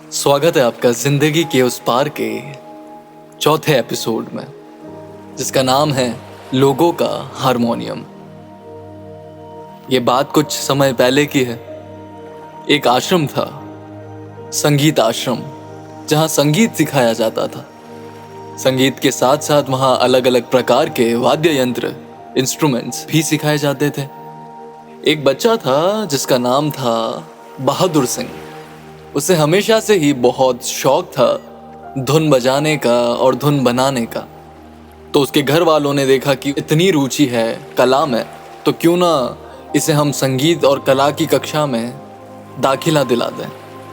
स्वागत है आपका जिंदगी के उस पार के चौथे एपिसोड में, जिसका नाम है लोगों का हारमोनियम। ये बात कुछ समय पहले की है। एक आश्रम था, संगीत आश्रम, जहाँ संगीत सिखाया जाता था। संगीत के साथ साथ वहाँ अलग अलग प्रकार के वाद्य यंत्र, इंस्ट्रूमेंट्स भी सिखाए जाते थे। एक बच्चा था जिसका नाम था बहादुर सिंह। उसे हमेशा से ही बहुत शौक था धुन बजाने का और धुन बनाने का। तो उसके घर वालों ने देखा कि इतनी रुचि है कला में, तो क्यों ना इसे हम संगीत और कला की कक्षा में दाखिला दिला दें।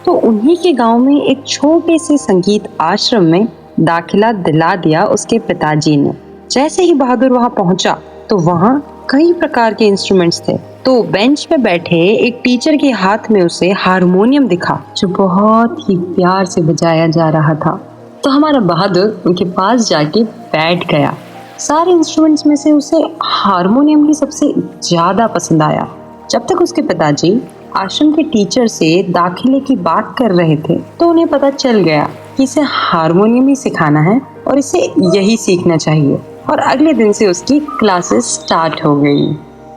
तो उन्हीं के गांव में एक छोटे से संगीत आश्रम में दाखिला दिला दिया उसके पिताजी ने। जैसे ही बहादुर वहां पहुंचा तो वहां कई प्रकार के इंस्ट्रूमेंट्स थे। तो बेंच पे बैठे एक टीचर के हाथ में उसे हारमोनियम दिखा, जो बहुत ही प्यार से बजाया जा रहा था। तो हमारा बहादुर उनके पास जाके बैठ गया। सारे इंस्ट्रूमेंट्स में से उसे हारमोनियम ही सबसे ज्यादा पसंद आया। जब तक उसके पिताजी आश्रम के टीचर से दाखिले की बात कर रहे थे, तो उन्हें पता चल गया कि इसे हारमोनियम ही सिखाना है और इसे यही सीखना चाहिए। और अगले दिन से उसकी क्लासेस स्टार्ट हो गई।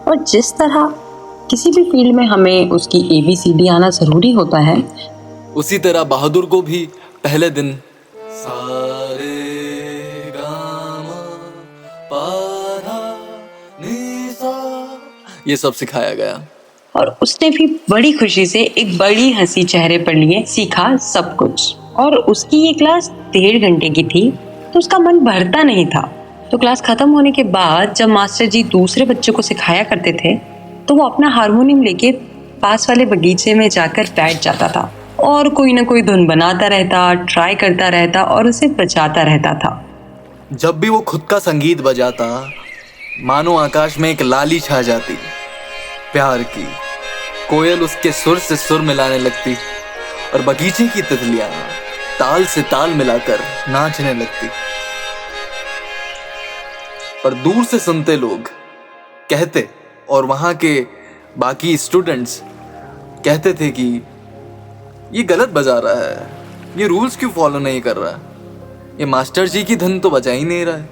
और जिस तरह किसी भी फील्ड में हमें उसकी ABCD आना जरूरी होता है, उसी तरह बहादुर को भी पहले दिन सारे गामा पाधा नीसा ये सब सिखाया गया। और उसने भी बड़ी खुशी से एक बड़ी हंसी चेहरे पर लिए सीखा सब कुछ। और उसकी ये क्लास 1.5 घंटे की थी, तो उसका मन भरता नहीं था। तो क्लास खत्म होने के बाद जब मास्टर जी दूसरे बच्चों को सिखाया करते थे, तो वो अपना हारमोनियम लेके पास वाले बगीचे में जाकर बैठ जाता था और कोई ना कोई धुन बनाता रहता, ट्राई करता रहता और उसे बजाता रहता था। जब भी वो खुद का संगीत बजाता, मानो आकाश में एक लाली छा जाती, प्यार की। कोयल उसके सुर से सुर मिलाने लगती और बगीचे की तितलियां ताल से ताल मिलाकर नाचने लगती। और दूर से सुनते लोग कहते, और वहां के बाकी स्टूडेंट्स कहते थे कि ये गलत बजा रहा है, ये रूल्स क्यों फॉलो नहीं कर रहा है, ये मास्टर जी की धुन तो बजा ही नहीं रहा है,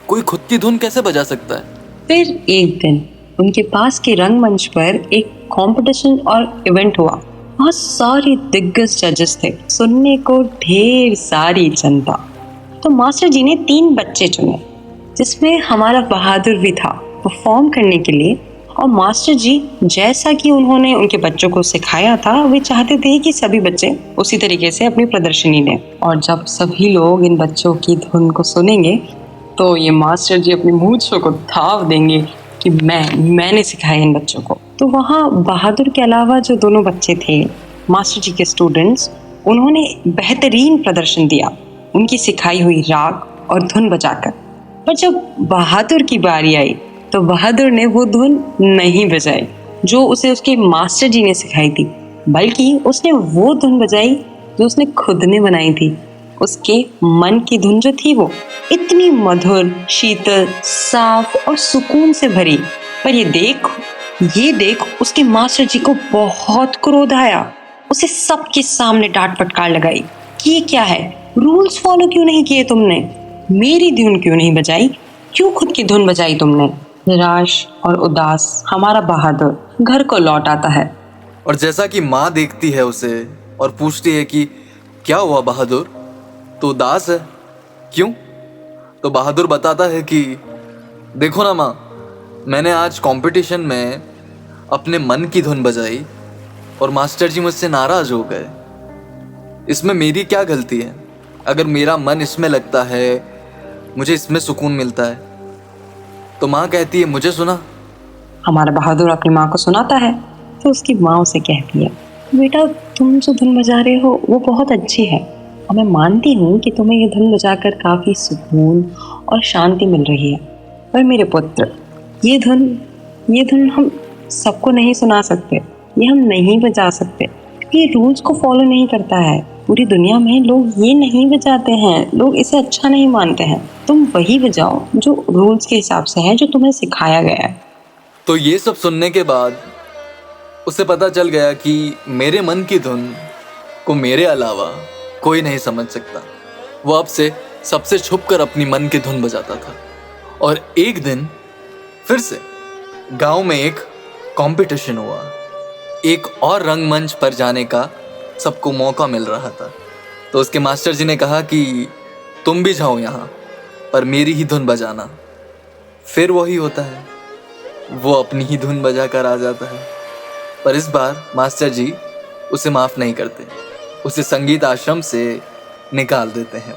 कोई खुद की धुन कैसे बजा सकता है। फिर एक दिन उनके पास के रंगमंच पर एक कंपटीशन और इवेंट हुआ। बहुत सारे दिग्गज जजेस थे, सुनने को ढेर सारी जनता। तो मास्टर जी ने 3 बच्चे चुने, जिसमें हमारा बहादुर भी था परफॉर्म करने के लिए। और मास्टर जी जैसा कि उन्होंने उनके बच्चों को सिखाया था, वे चाहते थे कि सभी बच्चे उसी तरीके से अपनी प्रदर्शनी दें। और जब सभी लोग इन बच्चों की धुन को सुनेंगे, तो ये मास्टर जी अपनी मूंछों को थाव देंगे कि मैंने सिखाया इन बच्चों को। तो वहाँ बहादुर के अलावा जो दोनों बच्चे थे, मास्टर जी के स्टूडेंट्स, उन्होंने बेहतरीन प्रदर्शन दिया उनकी सिखाई हुई राग और धुन बजाकर। पर जब बहादुर की बारी आई, तो बहादुर ने वो धुन नहीं बजाई जो उसे उसके मास्टर जी ने सिखाई थी, बल्कि उसने वो धुन बजाई जो उसने खुद ने बनाई थी। उसके मन की धुन जो थी वो इतनी मधुर, शीतल, साफ और सुकून से भरी। पर ये देख उसके मास्टर जी को बहुत क्रोध आया। उसे सबके सामने डांट फटकार लगाई कि ये क्या है, रूल्स फॉलो क्यों नहीं किए तुमने, मेरी धुन क्यों नहीं बजाई, क्यों खुद की धुन बजाई तुमने। निराश और उदास हमारा बहादुर घर को लौट आता है। और जैसा कि माँ देखती है उसे और पूछती है कि क्या हुआ बहादुर, तो उदास है, क्यों? तो बहादुर बताता है कि देखो ना माँ, मैंने आज कंपटीशन में अपने मन की धुन बजाई और मास्टर जी मुझसे नाराज हो गए। इसमें मेरी क्या गलती है? अगर मेरा मन इसमें लगता है, मुझे इसमें सुकून मिलता है। तो माँ कहती है, मुझे सुना। हमारा बहादुर अपनी माँ को सुनाता है। तो उसकी माँ उसे कहती है, बेटा तुम जो धुन बजा रहे हो वो बहुत अच्छी है, और मैं मानती हूँ कि तुम्हें ये धुन बजाकर काफ़ी सुकून और शांति मिल रही है। पर मेरे पुत्र, ये धुन हम सबको नहीं सुना सकते, ये हम नहीं बजा सकते, ये रूल्स को फॉलो नहीं करता है। पूरी दुनिया में लोग ये नहीं बजाते हैं, लोग इसे अच्छा नहीं मानते हैं। तुम वही बजाओ जो रूल्स के हिसाब से है, जो तुम्हें सिखाया गया है। तो ये सब सुनने के बाद उसे पता चल गया कि मेरे मन की धुन को मेरे अलावा कोई नहीं समझ सकता। वो अब से सबसे छुप कर अपनी मन की धुन बजाता था। और एक दिन फिर से गांव में एक कंपटीशन हुआ। एक और रंगमंच पर जाने का सबको मौका मिल रहा था। तो उसके मास्टर जी ने कहा कि तुम भी जाओ यहाँ, पर मेरी ही धुन बजाना। फिर वही होता है, वो अपनी ही धुन बजा कर आ जाता है। पर इस बार मास्टर जी उसे माफ़ नहीं करते, उसे संगीत आश्रम से निकाल देते हैं।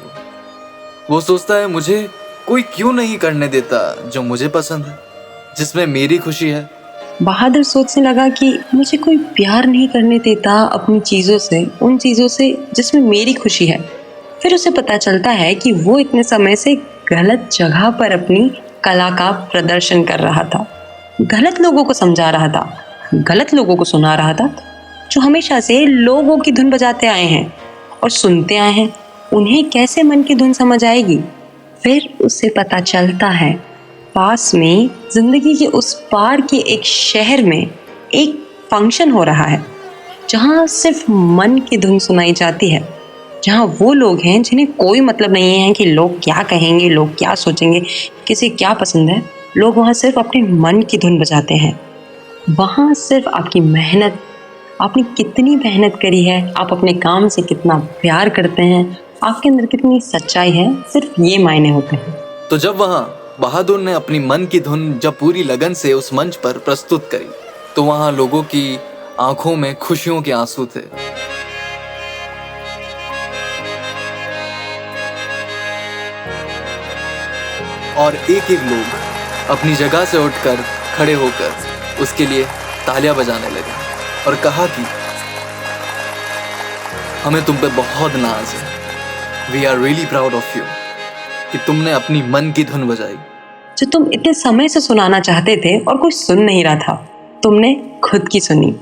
वो सोचता है, मुझे कोई क्यों नहीं करने देता जो मुझे पसंद है, जिसमें मेरी खुशी है। बहादुर सोचने लगा कि मुझे कोई प्यार नहीं करने देता अपनी चीज़ों से, उन चीज़ों से जिसमें मेरी खुशी है। फिर उसे पता चलता है कि वो इतने समय से गलत जगह पर अपनी कला का प्रदर्शन कर रहा था, गलत लोगों को समझा रहा था, गलत लोगों को सुना रहा था, जो हमेशा से लोगों की धुन बजाते आए हैं और सुनते आए हैं। उन्हें कैसे मन की धुन समझ आएगी? फिर उसे पता चलता है पास में जिंदगी के उस पार के एक शहर में एक फंक्शन हो रहा है, जहाँ सिर्फ मन की धुन सुनाई जाती है, जहाँ वो लोग हैं जिन्हें कोई मतलब नहीं है कि लोग क्या कहेंगे, लोग क्या सोचेंगे, किसे क्या पसंद है। लोग वहाँ सिर्फ अपने मन की धुन बजाते हैं। वहाँ सिर्फ आपकी मेहनत, आपने कितनी मेहनत करी है, आप अपने काम से कितना प्यार करते हैं, आपके अंदर कितनी सच्चाई है, सिर्फ ये मायने होते हैं। तो जब वहाँ बहादुर ने अपनी मन की धुन जब पूरी लगन से उस मंच पर प्रस्तुत करी, तो वहाँ लोगों की आंखों में खुशियों के आंसू थे। और एक एक लोग अपनी जगह से उठकर खड़े होकर उसके लिए तालियां बजाने लगे और कहा कि हमें तुम पे बहुत नाज है, we are really proud of you, कि तुमने अपनी मन की धुन बजाई जो तुम इतने समय से सुनाना चाहते थे और कोई सुन नहीं रहा था, तुमने खुद की सुनी।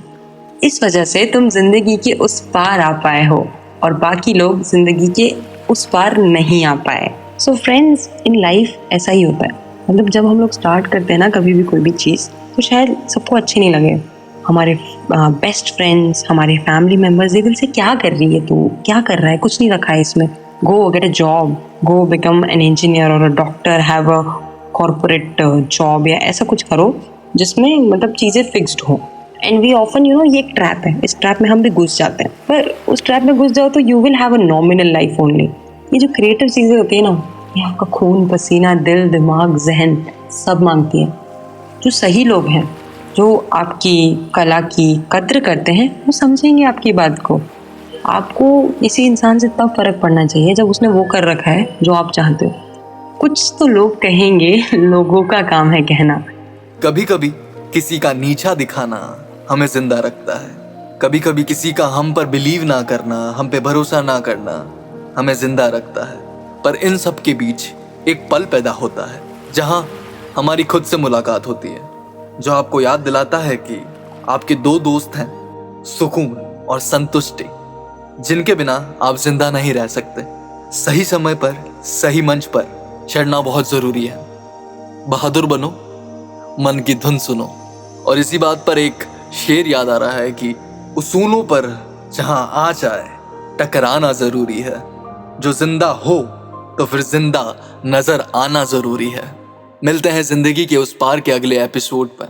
इस वजह से तुम जिंदगी के उस पार आ पाए हो और बाकी लोग जिंदगी के उस पार नहीं आ पाए। सो फ्रेंड्स, इन लाइफ ऐसा ही होता है। मतलब जब हम लोग स्टार्ट करते हैं ना कभी भी कोई भी चीज़, तो शायद सबको अच्छी नहीं लगे। हमारे बेस्ट फ्रेंड्स, हमारे फैमिली मेम्बर्स ये दिल से क्या कर रही है, तू क्या कर रहा है, कुछ नहीं रखा है इसमें, go get a job, go become an engineer और a doctor, have a corporate job, या ऐसा कुछ करो जिसमें मतलब चीज़ें फिक्स्ड हो। एंड वी ऑफन ये एक ट्रैप है, इस ट्रैप में हम भी घुस जाते हैं। पर उस ट्रैप में घुस जाओ तो you will have a nominal life only. ये जो क्रिएटिव चीज़ें होती है ना, ये आपका खून पसीना, दिल, दिमाग, जहन सब मांगती है। जो सही लोग हैं, जो आपकी कला की कद्र करते हैं, वो समझेंगे आपकी बात को। आपको इसी इंसान से तब फर्क पड़ना चाहिए जब उसने वो कर रखा है जो आप चाहते हो। कुछ तो लोग कहेंगे, लोगों का काम है कहना। कभी कभी किसी का नीचा दिखाना हमें जिंदा रखता है, कभी कभी किसी का हम पर बिलीव ना करना, हम पे भरोसा ना करना हमें जिंदा रखता है। पर इन सब के बीच एक पल पैदा होता है जहां हमारी खुद से मुलाकात होती है, जो आपको याद दिलाता है कि आपके दो दोस्त हैं, सुकून और संतुष्टि, जिनके बिना आप जिंदा नहीं रह सकते। सही समय पर सही मंच पर चढ़ना बहुत जरूरी है। बहादुर बनो, मन की धुन सुनो। और इसी बात पर एक शेर याद आ रहा है कि उसूलों पर जहां आ जाए टकराना जरूरी है, जो जिंदा हो तो फिर जिंदा नजर आना जरूरी है। मिलते हैं जिंदगी के उस पार के अगले एपिसोड पर।